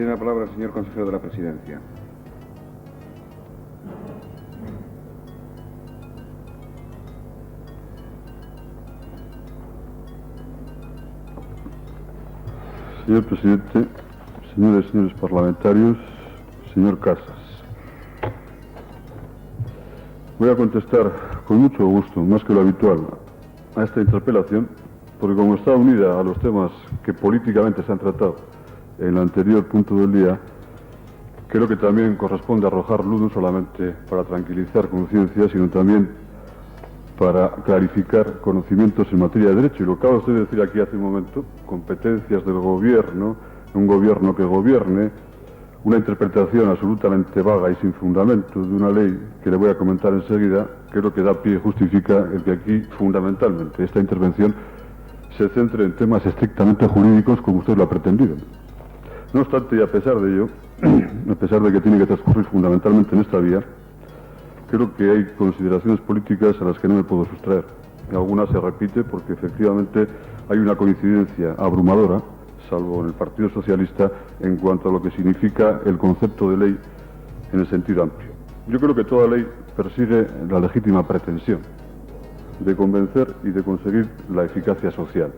Tiene la palabra el señor consejero de la Presidencia. Señor presidente, señores y señores parlamentarios, señor Casas, voy a contestar con mucho gusto, más que lo habitual, a esta interpelación, porque como está unida a los temas que políticamente se han tratado en el anterior punto del día, creo que también corresponde arrojar luz no solamente para tranquilizar conciencias, sino también para clarificar conocimientos en materia de derecho. Y lo acaba usted de decir aquí hace un momento, competencias del gobierno, un gobierno que gobierne, una interpretación absolutamente vaga y sin fundamento de una ley que le voy a comentar enseguida, creo que da pie y justifica el que aquí, fundamentalmente, esta intervención se centre en temas estrictamente jurídicos como usted lo ha pretendido. No obstante, y a pesar de ello, a pesar de que tiene que transcurrir fundamentalmente en esta vía, creo que hay consideraciones políticas a las que no me puedo sustraer. Y algunas se repite porque efectivamente hay una coincidencia abrumadora, salvo en el Partido Socialista, en cuanto a lo que significa el concepto de ley en el sentido amplio. Yo creo que toda ley persigue la legítima pretensión de convencer y de conseguir la eficacia social.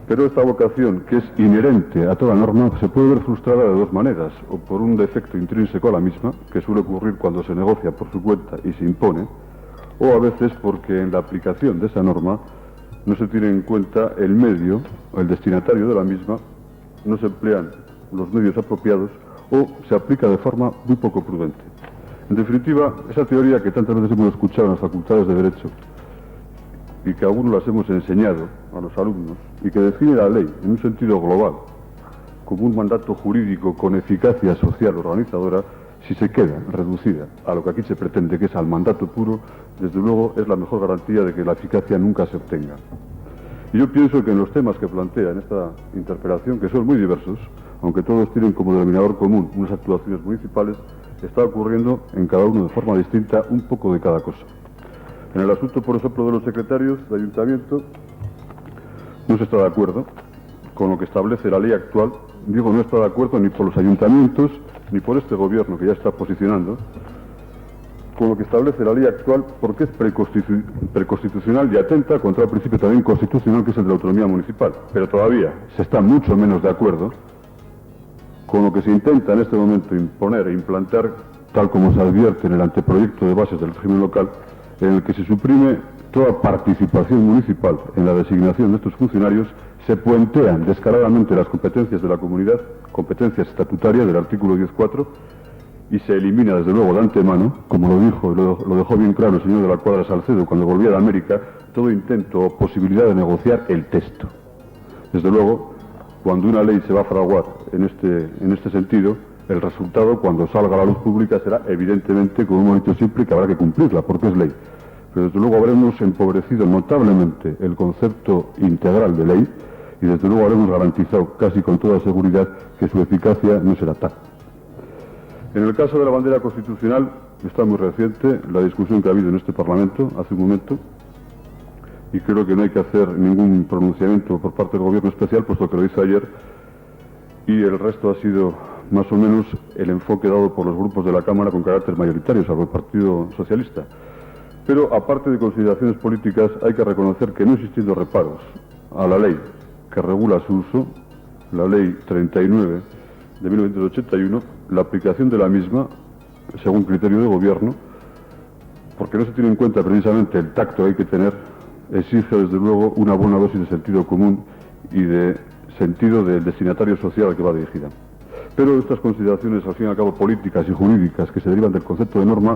Pero esta vocación, que es inherente a toda norma, se puede ver frustrada de dos maneras, o por un defecto intrínseco a la misma, que suele ocurrir cuando se negocia por su cuenta y se impone, o a veces porque en la aplicación de esa norma no se tiene en cuenta el medio o el destinatario de la misma, no se emplean los medios apropiados o se aplica de forma muy poco prudente. En definitiva, esa teoría que tantas veces hemos escuchado en las facultades de Derecho y que algunos las hemos enseñado a los alumnos y que define la ley en un sentido global como un mandato jurídico con eficacia social organizadora, si se queda reducida a lo que aquí se pretende, que es al mandato puro, desde luego es la mejor garantía de que la eficacia nunca se obtenga. Y yo pienso que en los temas que plantea en esta interpelación, que son muy diversos, aunque todos tienen como denominador común unas actuaciones municipales, está ocurriendo en cada uno de forma distinta un poco de cada cosa. En el asunto, por ejemplo, de los secretarios de ayuntamiento, no se está de acuerdo con lo que establece la ley actual. Digo, no está de acuerdo ni por los ayuntamientos, ni por este gobierno que ya está posicionando, con lo que establece la ley actual, porque es preconstitucional y atenta contra el principio también constitucional, que es el de la autonomía municipal. Pero todavía se está mucho menos de acuerdo con lo que se intenta en este momento imponer e implantar, tal como se advierte en el anteproyecto de bases del régimen local, en el que se suprime toda participación municipal en la designación de estos funcionarios, se puentean descaradamente las competencias de la comunidad, competencias estatutarias del artículo 10.4, y se elimina desde luego de antemano, como lo dijo, lo dejó bien claro el señor de la Cuadra Salcedo cuando volvía de América, todo intento o posibilidad de negociar el texto. Desde luego, cuando una ley se va a fraguar en este sentido, el resultado, cuando salga a la luz pública, será evidentemente, como hemos dicho siempre, que habrá que cumplirla, porque es ley. Pero desde luego habremos empobrecido notablemente el concepto integral de ley y desde luego habremos garantizado casi con toda seguridad que su eficacia no será tal. En el caso de la bandera constitucional, está muy reciente la discusión que ha habido en este Parlamento hace un momento, y creo que no hay que hacer ningún pronunciamiento por parte del Gobierno especial, puesto que lo hizo ayer, y el resto ha sido más o menos el enfoque dado por los grupos de la Cámara con carácter mayoritario, salvo el Partido Socialista. Pero, aparte de consideraciones políticas, hay que reconocer que no existiendo reparos a la ley que regula su uso, la Ley 39 de 1981, la aplicación de la misma, según criterio de gobierno, porque no se tiene en cuenta precisamente el tacto que hay que tener, exige desde luego una buena dosis de sentido común y de sentido del destinatario social al que va dirigida. Pero estas consideraciones, al fin y al cabo, políticas y jurídicas que se derivan del concepto de norma,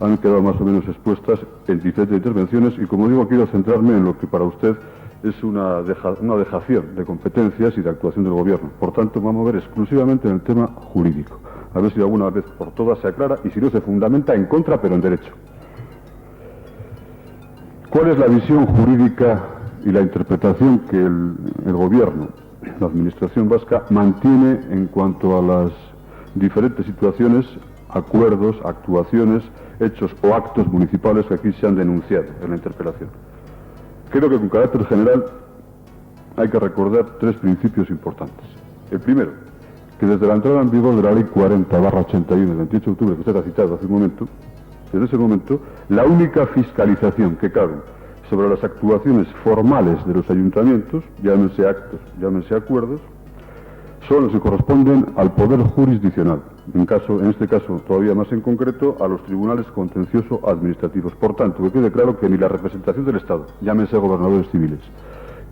han quedado más o menos expuestas en diferentes intervenciones y, como digo, quiero centrarme en lo que para usted es una dejación de competencias y de actuación del Gobierno. Por tanto, vamos a ver exclusivamente en el tema jurídico. A ver si alguna vez por todas se aclara y si no se fundamenta en contra, pero en derecho. ¿Cuál es la visión jurídica y la interpretación que el Gobierno, la Administración vasca, mantiene en cuanto a las diferentes situaciones, acuerdos, actuaciones, hechos o actos municipales que aquí se han denunciado en la interpelación? Creo que con carácter general hay que recordar tres principios importantes. El primero, que desde la entrada en vigor de la Ley 40/81 del 28 de octubre, que usted ha citado hace un momento, desde ese momento, la única fiscalización que cabe sobre las actuaciones formales de los ayuntamientos, llámense actos, llámense acuerdos, son los que corresponden al Poder Jurisdiccional, en este caso todavía más en concreto a los tribunales contencioso-administrativos. Por tanto, que quede claro que ni la representación del Estado, llámense gobernadores civiles,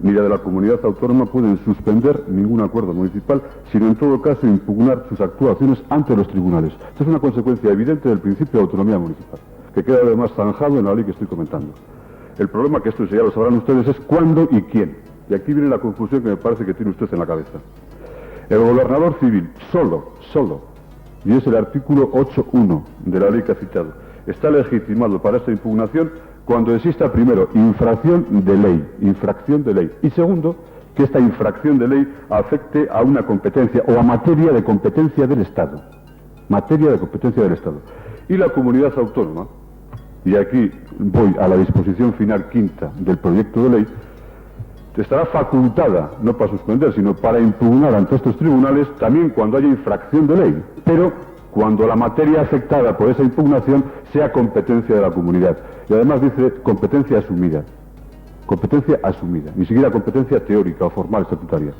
ni la de la comunidad autónoma pueden suspender ningún acuerdo municipal, sino en todo caso impugnar sus actuaciones ante los tribunales. Esta es una consecuencia evidente del principio de autonomía municipal, que queda además zanjado en la ley que estoy comentando. El problema, que esto ya lo sabrán ustedes, es cuándo y quién. Y aquí viene la confusión que me parece que tiene usted en la cabeza. El gobernador civil, solo, y es el artículo 8.1 de la ley que ha citado, está legitimado para esta impugnación cuando exista, primero, infracción de ley, y segundo, que esta infracción de ley afecte a una competencia o a materia de competencia del Estado. Y la comunidad autónoma, y aquí voy a la disposición final quinta del proyecto de ley, estará facultada, no para suspender, sino para impugnar ante estos tribunales también cuando haya infracción de ley, pero cuando la materia afectada por esa impugnación sea competencia de la comunidad. Y además dice competencia asumida, ni siquiera competencia teórica o formal estatutaria.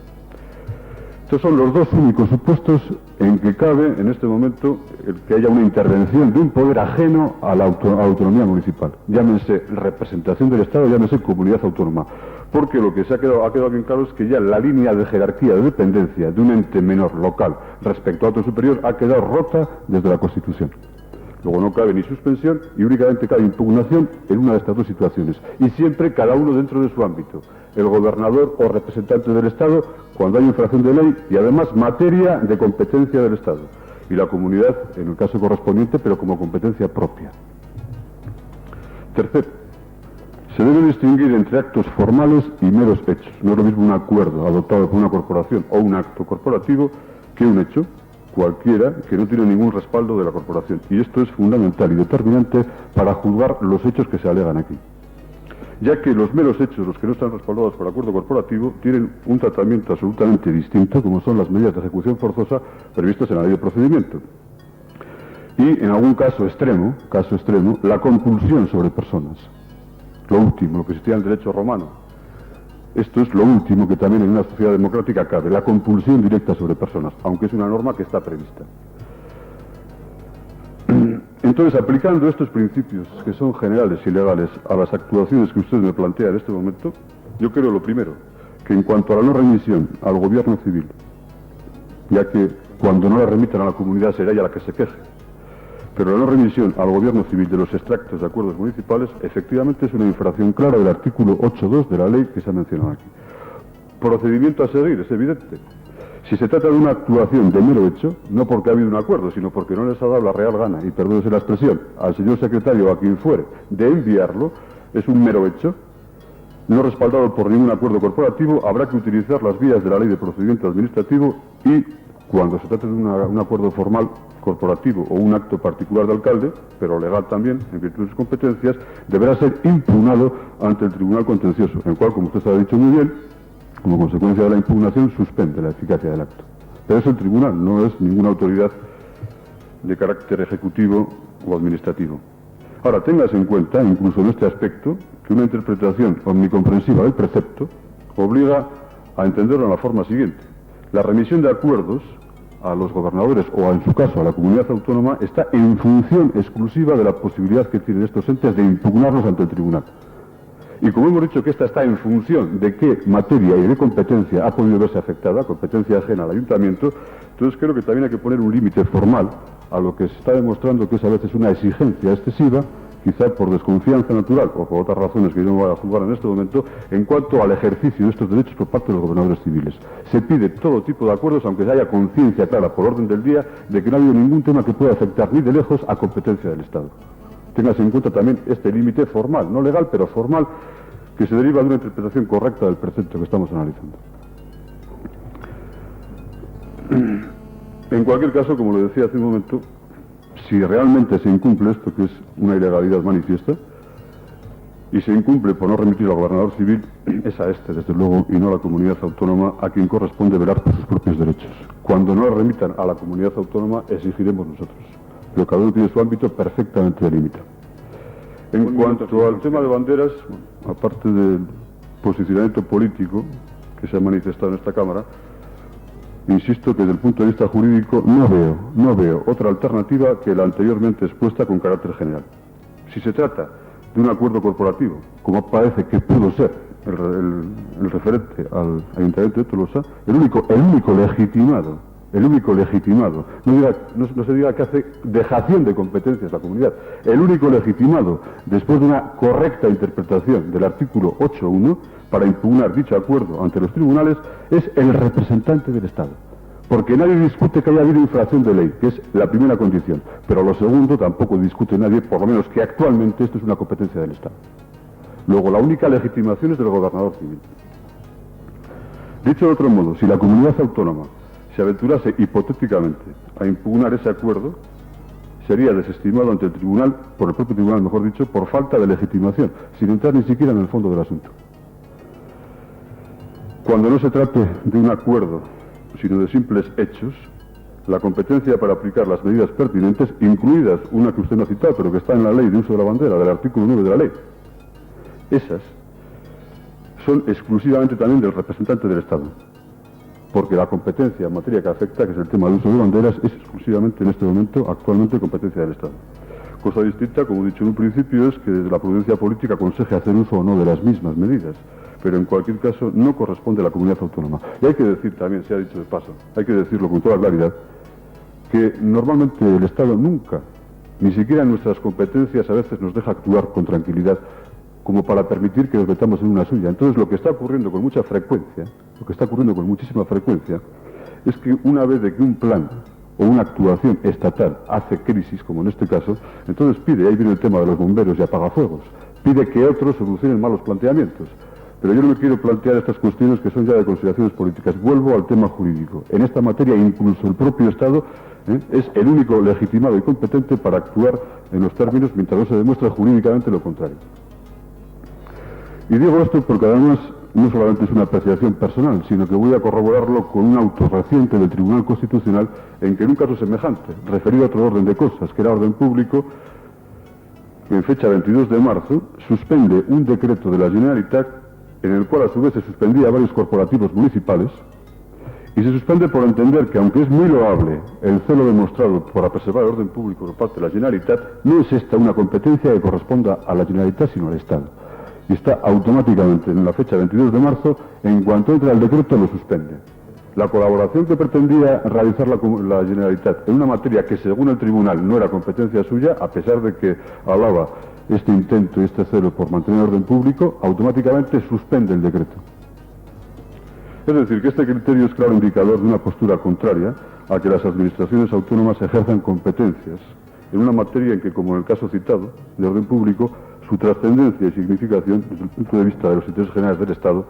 Estos son los dos únicos supuestos en que cabe en este momento el que haya una intervención de un poder ajeno a la autonomía municipal, llámense representación del Estado, llámense comunidad autónoma, porque lo que ha quedado bien claro es que ya la línea de jerarquía de dependencia de un ente menor local respecto a otro superior ha quedado rota desde la Constitución. Luego no cabe ni suspensión y únicamente cabe impugnación en una de estas dos situaciones, y siempre cada uno dentro de su ámbito, el gobernador o representante del Estado cuando hay infracción de ley y además materia de competencia del Estado, y la comunidad en el caso correspondiente pero como competencia propia. Tercero, se debe distinguir entre actos formales y meros hechos. No es lo mismo un acuerdo adoptado por una corporación o un acto corporativo que un hecho cualquiera que no tiene ningún respaldo de la corporación. Y esto es fundamental y determinante para juzgar los hechos que se alegan aquí, ya que los meros hechos, los que no están respaldados por acuerdo corporativo, tienen un tratamiento absolutamente distinto, como son las medidas de ejecución forzosa previstas en la ley de procedimiento. Y en algún caso extremo, la compulsión sobre personas. Lo último, lo que existía en el derecho romano. Esto es lo último que también en una sociedad democrática cabe, la compulsión directa sobre personas, aunque es una norma que está prevista. Entonces, aplicando estos principios, que son generales y legales, a las actuaciones que usted me plantea en este momento, yo creo lo primero, que en cuanto a la no remisión al gobierno civil, ya que cuando no la remitan a la comunidad será ella la que se queje, pero la no remisión al gobierno civil de los extractos de acuerdos municipales efectivamente es una infracción clara del artículo 8.2 de la ley que se ha mencionado aquí. Procedimiento a seguir, es evidente. Si se trata de una actuación de mero hecho, no porque ha habido un acuerdo, sino porque no les ha dado la real gana, y perdónese la expresión, al señor secretario o a quien fuere, de enviarlo, es un mero hecho, no respaldado por ningún acuerdo corporativo, habrá que utilizar las vías de la ley de procedimiento administrativo y, cuando se trate de un acuerdo formal corporativo o un acto particular de alcalde, pero legal también, en virtud de sus competencias, deberá ser impugnado ante el Tribunal Contencioso, el cual, como usted ha dicho muy bien, como consecuencia de la impugnación, suspende la eficacia del acto. Pero es el tribunal, no es ninguna autoridad de carácter ejecutivo o administrativo. Ahora, téngase en cuenta, incluso en este aspecto, que una interpretación omnicomprensiva del precepto obliga a entenderlo en la forma siguiente. La remisión de acuerdos a los gobernadores o, en su caso, a la comunidad autónoma está en función exclusiva de la posibilidad que tienen estos entes de impugnarlos ante el tribunal. Y como hemos dicho que esta está en función de qué materia y de competencia ha podido verse afectada, competencia ajena al ayuntamiento, entonces creo que también hay que poner un límite formal a lo que se está demostrando que es a veces una exigencia excesiva, quizá por desconfianza natural o por otras razones que yo no voy a juzgar en este momento, en cuanto al ejercicio de estos derechos por parte de los gobernadores civiles. Se pide todo tipo de acuerdos, aunque haya conciencia clara por orden del día de que no ha habido ningún tema que pueda afectar ni de lejos a competencia del Estado. Téngase en cuenta también este límite formal, no legal, pero formal, que se deriva de una interpretación correcta del precepto que estamos analizando. En cualquier caso, como le decía hace un momento, si realmente se incumple esto, que es una ilegalidad manifiesta, y se incumple por no remitir al gobernador civil, es a este, desde luego, y no a la comunidad autónoma, a quien corresponde velar por sus propios derechos. Cuando no la remitan a la comunidad autónoma, exigiremos nosotros. Pero cada uno tiene su ámbito perfectamente delimitado. En cuanto al tema de banderas, aparte del posicionamiento político que se ha manifestado en esta Cámara, insisto que desde el punto de vista jurídico no veo otra alternativa que la anteriormente expuesta con carácter general. Si se trata de un acuerdo corporativo, como parece que pudo ser el referente al Ayuntamiento de Tolosa, el único legitimado, no se diga que hace dejación de competencias la comunidad, el único legitimado, después de una correcta interpretación del artículo 8.1, para impugnar dicho acuerdo ante los tribunales, es el representante del Estado. Porque nadie discute que haya habido infracción de ley, que es la primera condición. Pero lo segundo, tampoco discute nadie, por lo menos que actualmente esto es una competencia del Estado. Luego, la única legitimación es del gobernador civil. Dicho de otro modo, si la comunidad autónoma se aventurase hipotéticamente a impugnar ese acuerdo, sería desestimado ante el tribunal, por el propio tribunal, mejor dicho, por falta de legitimación, sin entrar ni siquiera en el fondo del asunto. Cuando no se trate de un acuerdo, sino de simples hechos, la competencia para aplicar las medidas pertinentes, incluidas una que usted no ha citado, pero que está en la ley de uso de la bandera, del artículo 9 de la ley, esas son exclusivamente también del representante del Estado, porque la competencia en materia que afecta, que es el tema de uso de banderas, es exclusivamente en este momento, actualmente, competencia del Estado. Cosa distinta, como he dicho en un principio, es que desde la prudencia política aconseje hacer uso o no de las mismas medidas, pero en cualquier caso no corresponde a la comunidad autónoma. Y hay que decir también, se ha dicho de paso, hay que decirlo con toda claridad, que normalmente el Estado nunca, ni siquiera en nuestras competencias, a veces nos deja actuar con tranquilidad, como para permitir que nos metamos en una suya. Entonces lo que está ocurriendo con mucha frecuencia, lo que está ocurriendo con muchísima frecuencia, es que una vez de que un plan o una actuación estatal hace crisis, como en este caso, entonces pide, ahí viene el tema de los bomberos y apagafuegos, pide que otros solucionen malos planteamientos. Pero yo no me quiero plantear estas cuestiones que son ya de consideraciones políticas. Vuelvo al tema jurídico. En esta materia incluso el propio Estado es el único legitimado y competente para actuar en los términos mientras no se demuestre jurídicamente lo contrario. Y digo esto porque además no solamente es una apreciación personal, sino que voy a corroborarlo con un auto reciente del Tribunal Constitucional en que en un caso semejante, referido a otro orden de cosas, que era orden público, en fecha 22 de marzo, suspende un decreto de la Generalitat en el cual a su vez se suspendía a varios corporativos municipales, y se suspende por entender que, aunque es muy loable el celo demostrado para preservar el orden público por parte de la Generalitat, no es esta una competencia que corresponda a la Generalitat sino al Estado. Y está automáticamente en la fecha 22 de marzo, en cuanto entra el decreto lo suspende. La colaboración que pretendía realizar la Generalitat en una materia que según el tribunal no era competencia suya, a pesar de que alaba este intento y este celo por mantener orden público, automáticamente suspende el decreto. Es decir, que este criterio es claro indicador de una postura contraria a que las administraciones autónomas ejerzan competencias en una materia en que, como en el caso citado, de orden público, su trascendencia y significación, desde el punto de vista de los intereses generales del Estado,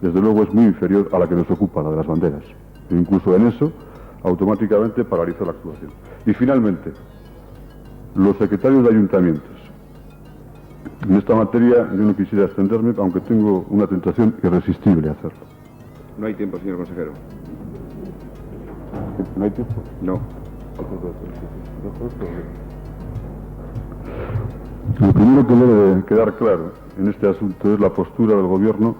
desde luego es muy inferior a la que nos ocupa, la de las banderas. E incluso en eso, automáticamente paralizó la actuación. Y finalmente, los secretarios de ayuntamientos. En esta materia yo no quisiera extenderme, aunque tengo una tentación irresistible a hacerlo. No hay tiempo, señor consejero. ¿No hay tiempo? No. Lo primero que debe quedar claro en este asunto es la postura del Gobierno,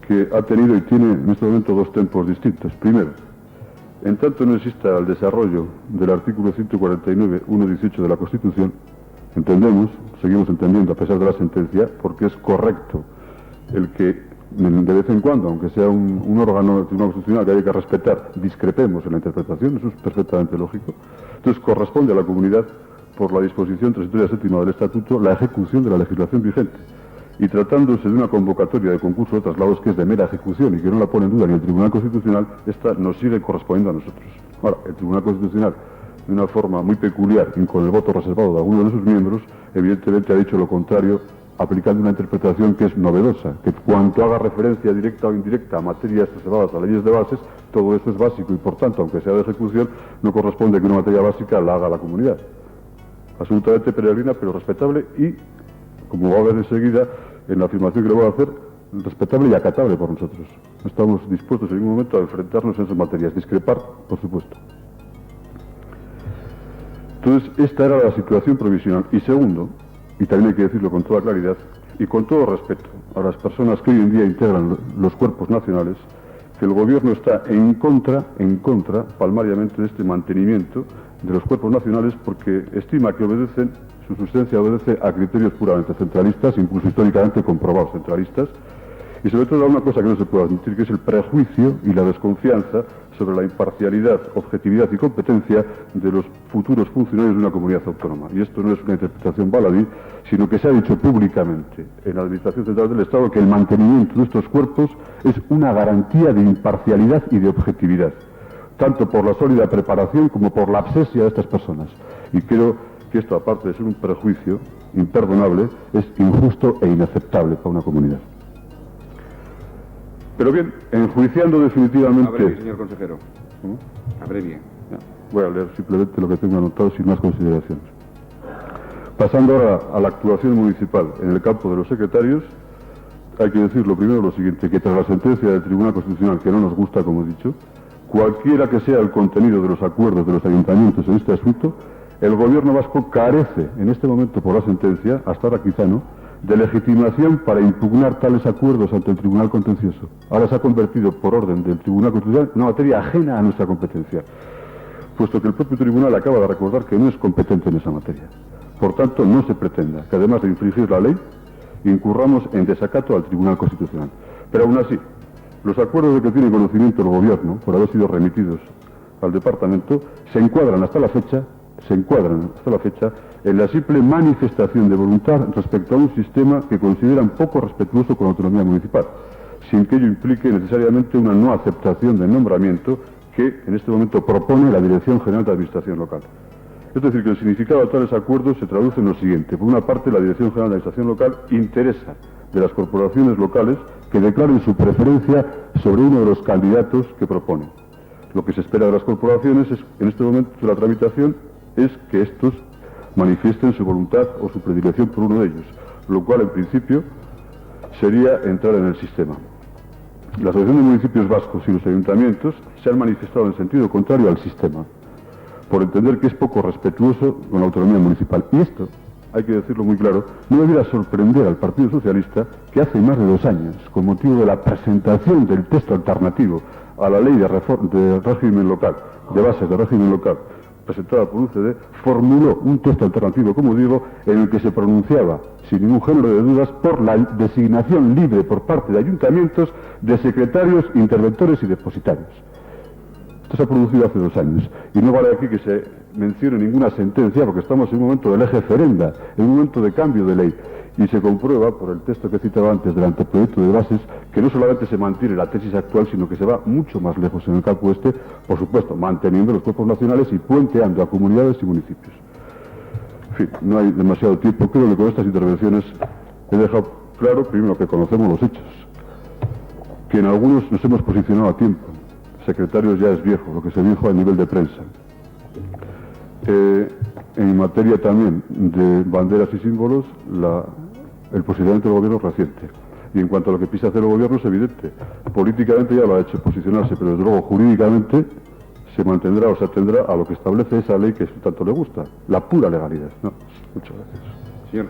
que ha tenido y tiene en este momento dos tempos distintos. Primero, en tanto no exista el desarrollo del artículo 149.1.18 de la Constitución, seguimos entendiendo a pesar de la sentencia, porque es correcto el que de vez en cuando, aunque sea un órgano del Tribunal Constitucional que hay que respetar, discrepemos en la interpretación, eso es perfectamente lógico. Entonces corresponde a la comunidad, por la disposición transitoria séptima del Estatuto, la ejecución de la legislación vigente. Y tratándose de una convocatoria de concurso de traslados que es de mera ejecución y que no la pone en duda ni el Tribunal Constitucional, esta nos sigue correspondiendo a nosotros. Ahora, el Tribunal Constitucional, de una forma muy peculiar y con el voto reservado de algunos de sus miembros, evidentemente ha dicho lo contrario, aplicando una interpretación que es novedosa, que cuanto haga referencia directa o indirecta a materias reservadas a leyes de bases, todo eso es básico y por tanto, aunque sea de ejecución, no corresponde que una materia básica la haga la comunidad. Absolutamente peregrina, pero respetable y, como va a ver enseguida, en la afirmación que le voy a hacer, respetable y acatable por nosotros. No estamos dispuestos en ningún momento a enfrentarnos en esas materias, discrepar, por supuesto. Entonces, esta era la situación provisional. Y segundo, y también hay que decirlo con toda claridad y con todo respeto a las personas que hoy en día integran los cuerpos nacionales, que el Gobierno está en contra, palmariamente, de este mantenimiento de los cuerpos nacionales porque estima que su subsistencia obedece a criterios puramente centralistas, incluso históricamente comprobados centralistas, y sobre todo a una cosa que no se puede admitir, que es el prejuicio y la desconfianza sobre la imparcialidad, objetividad y competencia de los futuros funcionarios de una comunidad autónoma. Y esto no es una interpretación baladí, sino que se ha dicho públicamente en la Administración Central del Estado que el mantenimiento de estos cuerpos es una garantía de imparcialidad y de objetividad, tanto por la sólida preparación como por la absesia de estas personas. Y creo que esto, aparte de ser un prejuicio imperdonable, es injusto e inaceptable para una comunidad. Pero bien, enjuiciando definitivamente... Abrevie, señor consejero. ¿Cómo? Abrevie. Ya, voy a leer simplemente lo que tengo anotado sin más consideraciones. Pasando ahora a la actuación municipal en el campo de los secretarios, hay que decir lo primero lo siguiente, que tras la sentencia del Tribunal Constitucional, que no nos gusta, como he dicho, cualquiera que sea el contenido de los acuerdos de los ayuntamientos en este asunto, el Gobierno vasco carece, en este momento por la sentencia, hasta ahora quizá no, de legitimación para impugnar tales acuerdos ante el Tribunal Contencioso. Ahora se ha convertido, por orden del Tribunal Constitucional, en una materia ajena a nuestra competencia, puesto que el propio Tribunal acaba de recordar que no es competente en esa materia. Por tanto, no se pretenda que, además de infringir la ley, incurramos en desacato al Tribunal Constitucional. Pero aún así, los acuerdos de que tiene conocimiento el Gobierno, por haber sido remitidos al Departamento, se encuadran hasta la fecha en la simple manifestación de voluntad respecto a un sistema que consideran poco respetuoso con la autonomía municipal, sin que ello implique necesariamente una no aceptación del nombramiento que en este momento propone la Dirección General de Administración Local. Es decir, que el significado de tales acuerdos se traduce en lo siguiente. Por una parte, la Dirección General de Administración Local interesa de las corporaciones locales que declaren su preferencia sobre uno de los candidatos que proponen. Lo que se espera de las corporaciones es, en este momento de la tramitación, es que estos manifiesten su voluntad o su predilección por uno de ellos, lo cual en principio sería entrar en el sistema. La Asociación de Municipios Vascos y los ayuntamientos se han manifestado en sentido contrario al sistema, por entender que es poco respetuoso con la autonomía municipal. Y esto, hay que decirlo muy claro, no debiera sorprender al Partido Socialista, que hace más de 2 años, con motivo de la presentación del texto alternativo a la ley de régimen local, de bases de régimen local, presentada por UCD, formuló un texto alternativo, como digo, en el que se pronunciaba, sin ningún género de dudas, por la designación libre por parte de ayuntamientos de secretarios, interventores y depositarios. Esto se ha producido hace 2 años, y no vale aquí que se mencione ninguna sentencia, porque estamos en un momento de lege ferenda, en un momento de cambio de ley, y se comprueba, por el texto que citaba antes del anteproyecto de bases, que no solamente se mantiene la tesis actual, sino que se va mucho más lejos en el campo este, por supuesto, manteniendo los cuerpos nacionales y puenteando a comunidades y municipios. En fin, no hay demasiado tiempo. Creo que con estas intervenciones he dejado claro, primero, que conocemos los hechos, que en algunos nos hemos posicionado a tiempo. Secretarios ya es viejo, lo que se dijo a nivel de prensa. En materia también de banderas y símbolos, el posicionamiento del Gobierno es reciente. Y en cuanto a lo que piensa hacer el Gobierno es evidente. Políticamente ya lo ha hecho, posicionarse, pero desde luego jurídicamente se mantendrá o se atendrá a lo que establece esa ley que tanto le gusta, la pura legalidad, ¿no? Muchas gracias. Señor